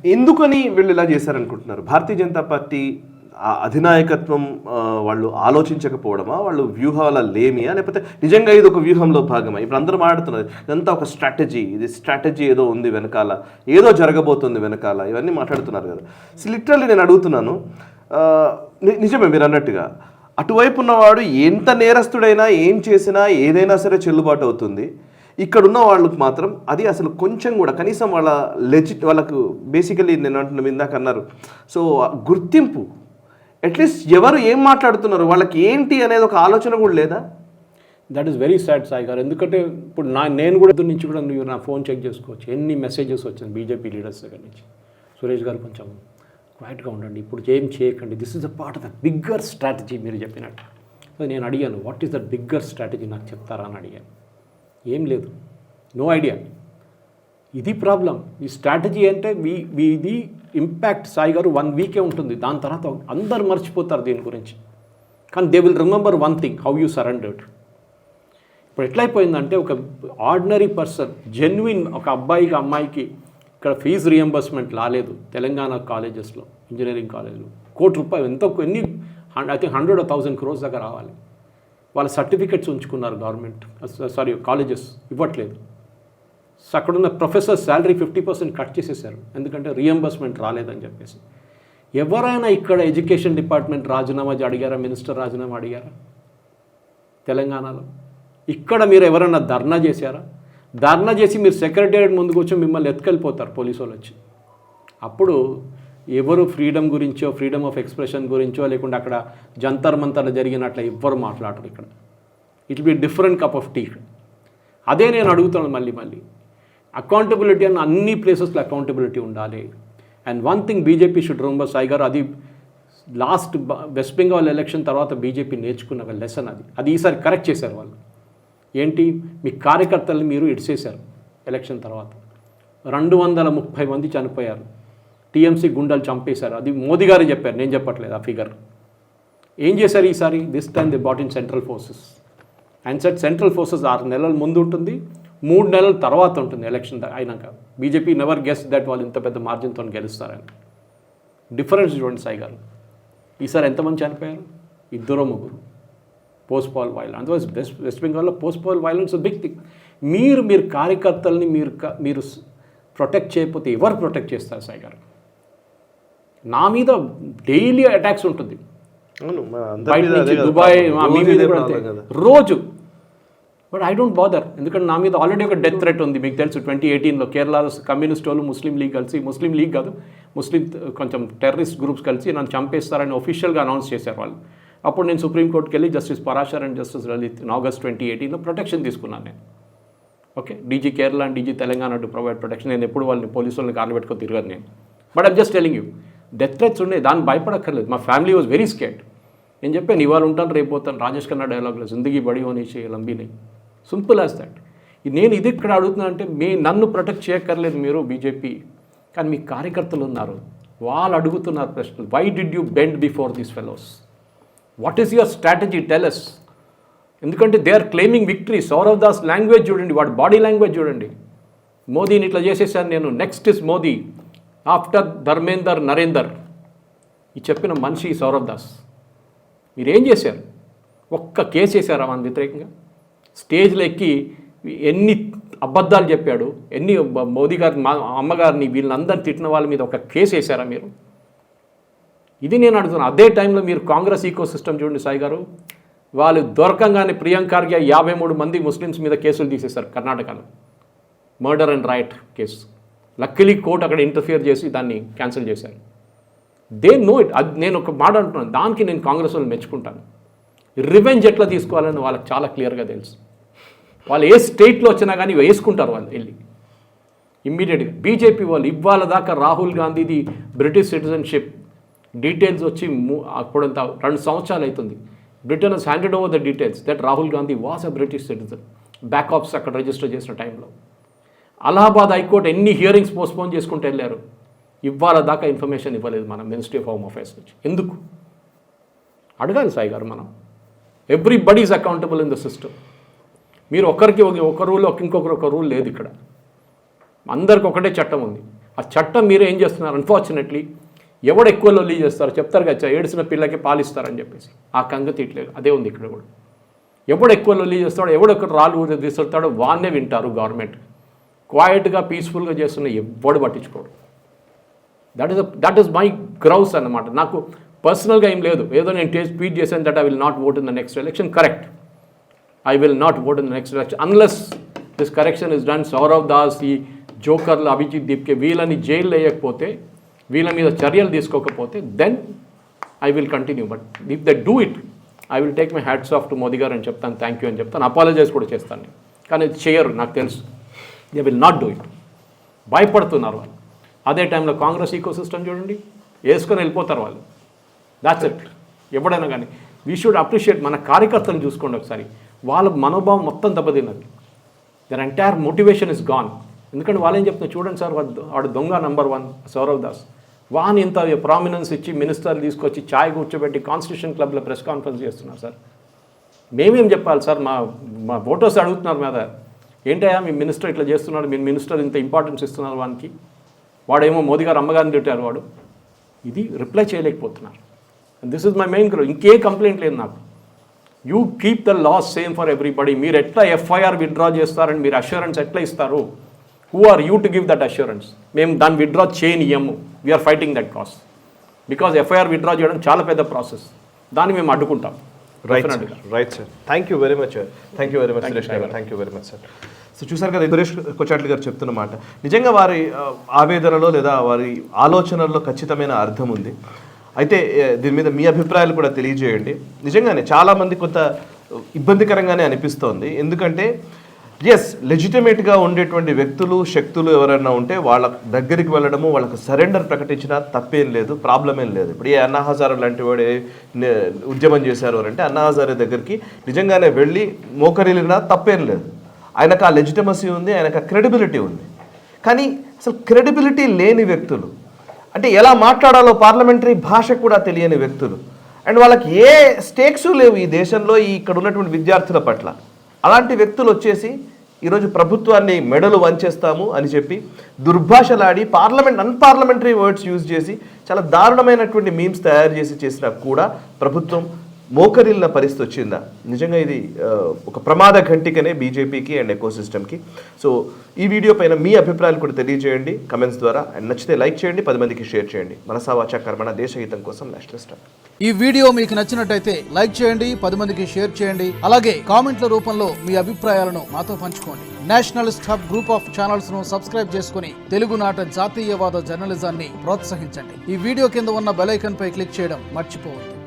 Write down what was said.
ఎందుకని వీళ్ళు ఇలా చేశారనుకుంటున్నారు? భారతీయ జనతా పార్టీ అధినాయకత్వం వాళ్ళు ఆలోచించకపోవడమా, వాళ్ళు వ్యూహాల లేమియా, లేకపోతే నిజంగా ఇది ఒక వ్యూహంలో భాగమా? ఇప్పుడు అందరూ మాట్లాడుతున్నారు ఇదంతా ఒక స్ట్రాటజీ, ఇది స్ట్రాటజీ ఏదో ఉంది వెనకాల, ఏదో జరగబోతుంది వెనకాల, ఇవన్నీ మాట్లాడుతున్నారు కదా. సో లిటరల్లీ నేను అడుగుతున్నాను, నిజమే మీరు అన్నట్టుగా అటువైపు ఉన్నవాడు ఎంత నేరస్తుడైనా ఏం చేసినా ఏదైనా సరే చెల్లుబాటు అవుతుంది. ఇక్కడున్న వాళ్ళకు మాత్రం అది అసలు కొంచెం కూడా కనీసం వాళ్ళకు బేసికలీ నేను అంటున్నా ఇందాక అన్నారు, సో గుర్తింపు అట్లీస్ట్ ఎవరు ఏం మాట్లాడుతున్నారు వాళ్ళకి ఏంటి అనేది ఒక ఆలోచన కూడా లేదా? That is very sad Sai గారు. ఎందుకంటే ఇప్పుడు నేను కూడా నుంచి కూడా నువ్వు నా ఫోన్ చెక్ చేసుకోవచ్చు, ఎన్ని మెసేజెస్ వచ్చాయి బీజేపీ లీడర్స్ దగ్గర నుంచి. సురేష్ గారు కొంచెం క్వైట్గా ఉండండి, ఇప్పుడు ఏం చేయకండి, this is a part of the bigger strategy మీరు చెప్పినట్టు. సో నేను అడిగాను, what is the bigger strategy నాకు చెప్తారా అని అడిగాను. ఏం లేదు, నో ఐడియా. ఇది ప్రాబ్లం. ఈ స్ట్రాటజీ అంటే ఇది ఇంపాక్ట్ సాయి గారు 1 వీకే ఉంటుంది, దాని తర్వాత అందరు మర్చిపోతారు దీని గురించి. కానీ they will remember one thing, how you surrendered. ఇప్పుడు ఎట్లయిపోయిందంటే ఒక ఆర్డినరీ పర్సన్ జెన్యున్ ఒక అబ్బాయికి అమ్మాయికి ఇక్కడ ఫీజు రియంబర్స్మెంట్ రాలేదు తెలంగాణ కాలేజెస్లో, ఇంజనీరింగ్ కాలేజ్లో ₹1,00,00,000 ఎన్ని ఐ థింక్ 100 or 1,000 crores దాకా రావాలి. వాళ్ళ సర్టిఫికెట్స్ ఉంచుకున్నారు గవర్నమెంట్, కాలేజెస్ ఇవ్వట్లేదు. సో అక్కడున్న ప్రొఫెసర్ శాలరీ 50% కట్ చేసేసారు, ఎందుకంటే రియంబర్స్మెంట్ రాలేదని చెప్పేసి. ఎవరైనా ఇక్కడ ఎడ్యుకేషన్ డిపార్ట్మెంట్ రాజీనామా అడిగారా? మినిస్టర్ రాజీనామా అడిగారా తెలంగాణలో? ఇక్కడ మీరు ఎవరైనా ధర్నా చేశారా? ధర్నా చేసి మీరు సెక్రటేరియట్ ముందుకు వచ్చి మిమ్మల్ని ఎత్తుకెళ్ళిపోతారు పోలీసు వాళ్ళు వచ్చి. అప్పుడు ఎవరు ఫ్రీడమ్ గురించో, ఫ్రీడమ్ ఆఫ్ ఎక్స్ప్రెషన్ గురించో, లేకుంటే అక్కడ జంతర్ మంతర్ జరిగినట్ల ఎవ్వరు మాట్లాడరు ఇక్కడ. It will be different cup of tea. అదే నేను అడుగుతాను మళ్ళీ అకౌంటబిలిటీ అన్న అన్ని ప్లేసెస్లో అకౌంటబిలిటీ ఉండాలి. And one thing BJP should remember Sai గారు, అది లాస్ట్ వెస్ట్ బెంగాల్ ఎలక్షన్ తర్వాత బీజేపీ నేర్చుకున్న ఒక లెసన్ అది ఈసారి కరెక్ట్ చేశారు వాళ్ళు. ఏంటి, మీ కార్యకర్తల్ని మీరు ఇడిసేశారు ఎలక్షన్ తర్వాత. 230 మంది చనిపోయారు, టీఎంసీ గుండాలు చంపేశారు. అది మోదీ గారు చెప్పారు, నేను చెప్పట్లేదు ఆ ఫిగర్. ఏం చేశారు ఈసారి? This time they bought in central forces and set central forces 6 నెలల ముందు ఉంటుంది, 3 నెలల తర్వాత ఉంటుంది ఎలక్షన్ అయినాక. బీజేపీ నెవర్ గెస్ దట్ వాళ్ళు ఇంత పెద్ద మార్జిన్తో గెలుస్తారని. డిఫరెన్స్ చూడండి సాయి గారు. ఈసారి ఎంతమంది చనిపోయారు? 2 or 3 పోస్ట్ పోల్ వైలెన్స్. అందువల్ల వెస్ట్ బెంగాల్లో post poll violence big thing. మీరు కార్యకర్తల్ని మీరు ప్రొటెక్ట్ చేయకపోతే ఎవరు ప్రొటెక్ట్ చేస్తారు సాయి గారు? నా మీద డైలీ అటాక్స్ ఉంటుంది, బయట నుంచి దుబాయ్ రోజు. బట్ ఐ డోంట్ బాదర్, ఎందుకంటే నా మీద ఆల్రెడీ ఒక డెత్ థ్రెట్ ఉంది. మీకు తెలుసు 2018లో కేరళలో కమ్యూనిస్ట్ వాళ్ళు ముస్లిం లీగ్ కలిసి, ముస్లిం లీగ్ కాదు ముస్లిం కొంచెం టెర్రరిస్ట్ గ్రూప్స్ కలిసి నన్ను చంపేస్తారని ఒఫీషియల్గా అనౌన్స్ చేశారు వాళ్ళు. అప్పుడు నేను సుప్రీంకోర్టుకి వెళ్ళి justice Parashar and justice Lalit August 2018లో ప్రొటెక్షన్ తీసుకున్నాను నేను. Okay, DG Kerala and DG Telangana to provide protection. నేను ఎప్పుడు వాళ్ళని పోలీసు వాళ్ళని కార్లు పెట్టుకొని తిరగను నేను. But I'm just telling you, death threats ఉన్నాయి, దాన్ని భయపడక్కర్లేదు. మా ఫ్యామిలీ వాజ్ వెరీ స్కేర్డ్. నేను చెప్పాను ఇవాళ ఉంటాను రేపు పోతాను. రాజేష్ ఖన్నా డైలాగ్లో జిందగీ బడి హోనీ చే లంబీ నహీ, సింపుల్ యాజ్ దట్. నేను ఇది ఇక్కడ అడుగుతున్నా అంటే నన్ను ప్రొటెక్ట్ చేయక్కర్లేదు మీరు బీజేపీ, కానీ మీ కార్యకర్తలు ఉన్నారు, వాళ్ళు అడుగుతున్నారు ప్రశ్నలు. Why did you bend before these fellows? What is your strategy? Tell us. ఎందుకంటే they are claiming victory. Saurav Das language చూడండి, వాడి బాడీ లాంగ్వేజ్ చూడండి. మోదీని ఇట్లా చేసేసాను నేను, next is Modi after Dharmender Narender. ఈ చెప్పిన మనిషి సౌరవ్ దాస్. మీరేం చేశారు? ఒక్క కేసు వేసారా మన వ్యతిరేకంగా? స్టేజ్లో ఎక్కి ఎన్ని అబద్ధాలు చెప్పాడు, ఎన్ని మోదీ గారిని, మా అమ్మగారిని, వీళ్ళందరినీ తిట్టిన వాళ్ళ మీద ఒక కేసు వేసారా మీరు? ఇది నేను అడుగుతున్నాను. అదే టైంలో మీరు కాంగ్రెస్ ఈకో సిస్టమ్ చూడండి సాయి గారు, వాళ్ళు దొరకంగానే ప్రియాంక ఖార్గే 53 మంది ముస్లిమ్స్ మీద కేసులు తీసేశారు కర్ణాటకలో, murder and right case. Luckily court అక్కడ ఇంటర్ఫియర్ చేసి దాన్ని క్యాన్సిల్ చేశారు. They know it. అది నేను ఒక మాట అంటున్నాను, దానికి నేను కాంగ్రెస్ వాళ్ళు మెచ్చుకుంటాను. రివెంజ్ ఎట్లా తీసుకోవాలని వాళ్ళకి చాలా క్లియర్గా తెలుసు. వాళ్ళు ఏ స్టేట్లో వచ్చినా కానీ వేసుకుంటారు వాళ్ళు వెళ్ళి ఇమ్మీడియట్గా. బీజేపీ వాళ్ళు ఇవాళ దాకా రాహుల్ గాంధీది బ్రిటిష్ సిటిజన్షిప్ డీటెయిల్స్ వచ్చి అప్పుడంతా 2 సంవత్సరాలు అవుతుంది. Britain has handed over the details that Rahul Gandhi was a British citizen. Back office అక్కడ రిజిస్టర్ చేసిన టైంలో అలహాబాద్ హైకోర్టు ఎన్ని హియరింగ్స్ పోస్ట్పోన్ చేసుకుంటూ వెళ్ళారు. ఇవాళ దాకా ఇన్ఫర్మేషన్ ఇవ్వలేదు మన మినిస్ట్రీ ఆఫ్ హోమ్ అఫైర్స్ నుంచి. ఎందుకు అడగాలి సాయి గారు మనం. Everybody is accountable in the system. మీరు ఒకరికి ఒక రూల్ ఇంకొకరు ఒక రూల్ లేదు ఇక్కడ. అందరికి ఒకటే చట్టం ఉంది. ఆ చట్టం మీరు ఏం చేస్తున్నారు? అన్ఫార్చునేట్లీ ఎవడు ఎక్కువ లొల్లి చేస్తారో చెప్తారు కదా, ఏడ్చిన పిల్లకి పాలిస్తారని చెప్పేసి. ఆ కంగ తీయట్లేదు. అదే ఉంది ఇక్కడ కూడా. ఎవడు ఎక్కువ లొల్లి చేస్తాడో, ఎవడెక్కడ రాళ్ళు తీసుకెళ్తాడో వాన్నే వింటారు గవర్నమెంట్. క్వైట్గా పీస్ఫుల్గా చేస్తున్న ఎవ్వడు పట్టించుకోడు. దట్ ఈస్ మై గ్రౌస్ అన్నమాట. నాకు పర్సనల్గా ఏం లేదు, ఏదో నేను ట్వీట్ చేశాను that I will not vote in the next election. Correct, I will not vote in the next election unless this correction is done. Saurav Das, ఈ జోకర్లు, అభిజిత్ దీప్కే వీళ్ళని జైలు వేయకపోతే, వీళ్ళ మీద చర్యలు తీసుకోకపోతే then I will continue. But if they do it I will take my hats off to Modi garu అని చెప్తాను, థ్యాంక్ యూ అని చెప్తాను, అపాలజైజ్ కూడా చేస్తాను. కానీ ఇది చేయరు, నాకు తెలుసు. They will not do it. భయపడుతున్నారు వాళ్ళు. అదే టైంలో కాంగ్రెస్ ఈకో సిస్టమ్ చూడండి, వేసుకొని వెళ్ళిపోతారు వాళ్ళు. That's it. ఎప్పుడైనా కానీ వీ షుడ్ అప్రిషియేట్. మన కార్యకర్తలను చూసుకోండి ఒకసారి, వాళ్ళ మనోభావం మొత్తం దెబ్బతిన్నది. Their entire motivation is gone. ఎందుకంటే వాళ్ళు ఏం చెప్తున్నారు చూడండి సార్, వాడు దొంగ నంబర్ 1 సౌరవ్ దాస్. వాని ఇంత ప్రామినెన్స్ ఇచ్చి మినిస్టర్లు తీసుకొచ్చి ఛాయ్ కూర్చోబెట్టి కాన్స్టిట్యూషన్ క్లబ్లో ప్రెస్ కాన్ఫరెన్స్ చేస్తున్నారు సార్. మేమేం చెప్పాలి సార్? మా ఓటర్స్ అడుగుతున్నారు మీద, ఏంటయ్యా మీ మినిస్టర్ ఇట్లా చేస్తున్నాడు, మీ మినిస్టర్ ఇంత ఇంపార్టెన్స్ ఇస్తున్నారు వానికి, వాడేమో మోదీ గారు అమ్మగారిని తిట్టారు వాడు. ఇది రిప్లై చేయలేకపోతున్నారు. This is my main grouse. ఇంకే కంప్లైంట్ లేదు నాకు. You keep the laws same for everybody. మీరు ఎట్లా ఎఫ్ఐఆర్ విత్డ్రా చేస్తారని మీరు అష్యూరెన్స్ ఎట్లా ఇస్తారు? Who are you to give that assurance? మేము దాన్ని విత్డ్రా చేయనియము. We're fighting that cause. Because FIR withdraw చేయడం చాలా పెద్ద ప్రాసెస్, దాన్ని మేము అడ్డుకుంటాం. Right sir. Thank you very much. Thank you very much Suresh గారు. Thank you very much sir. So చూసారు కదా సురేష్ కొచాట్లి గారు చెప్తున్నమాట. నిజంగా వారి ఆవేదనలో లేదా వారి ఆలోచనల్లో ఖచ్చితమైన అర్థం ఉంది. అయితే దీని మీద మీ అభిప్రాయాలు కూడా తెలియజేయండి. నిజంగానే చాలామంది కొంత ఇబ్బందికరంగానే అనిపిస్తోంది. ఎందుకంటే ఎస్, లెజిటిమేట్గా ఉండేటువంటి వ్యక్తులు, శక్తులు ఎవరైనా ఉంటే వాళ్ళ దగ్గరికి వెళ్ళడము, వాళ్ళకు సరెండర్ ప్రకటించినా తప్పేం లేదు, ప్రాబ్లం ఏం లేదు. ఇప్పుడు ఏ అన్నా హజారే లాంటి వాడు ఉద్యమం చేశారు అని అంటే అన్నా హజారే దగ్గరికి నిజంగానే వెళ్ళి మోకరిల్లినా తప్పేం లేదు. ఆయనకు ఆ లెజిటిమసీ ఉంది, ఆయనకు ఆ క్రెడిబిలిటీ ఉంది. కానీ అసలు క్రెడిబిలిటీ లేని వ్యక్తులు, అంటే ఎలా మాట్లాడాలో పార్లమెంటరీ భాష కూడా తెలియని వ్యక్తులు, అండ్ వాళ్ళకి ఏ స్టేక్స్ లేవు ఈ దేశంలో ఇక్కడ ఉన్నటువంటి విద్యార్థుల పట్ల, అలాంటి వ్యక్తులు వచ్చేసి ఈరోజు ప్రభుత్వాన్ని మెడలు వంచేస్తాము అని చెప్పి దుర్భాషలాడి అన్పార్లమెంటరీ వర్డ్స్ యూజ్ చేసి చాలా దారుణమైనటువంటి మీమ్స్ తయారు చేసినా కూడా ప్రభుత్వం మోకరిల్లిన పరిస్థితి వచ్చిందా? నిజంగా ఇది ఒక ప్రమాద ఘంటికనే బీజేపీకి అండ్ ఎకో సిస్టమ్కి. సో ఈ వీడియో పైన మీ అభిప్రాయాలు కూడా తెలియజేయండి కమెంట్స్ ద్వారా. అండ్ నచ్చితే లైక్ చేయండి, 10 మందికి షేర్ చేయండి. మనసా వాచా కర్మణ, దేశహితం కోసం నేషనలిస్ట్. ఈ వీడియో మీకు నచ్చినట్టయితే లైక్ చేయండి, 10 మందికి షేర్ చేయండి. అలాగే కామెంట్ల రూపంలో మీ అభిప్రాయాలను మాతో పంచుకోండి. Nationalist hub group of channels ను సబ్స్క్రైబ్ చేసుకుని తెలుగునాట జాతీయవాద జర్నలిజాన్ని ప్రోత్సహించండి. ఈ వీడియో కింద ఉన్న బెల్ ఐకాన్ పై క్లిక్ చేయడం మర్చిపోవద్దు.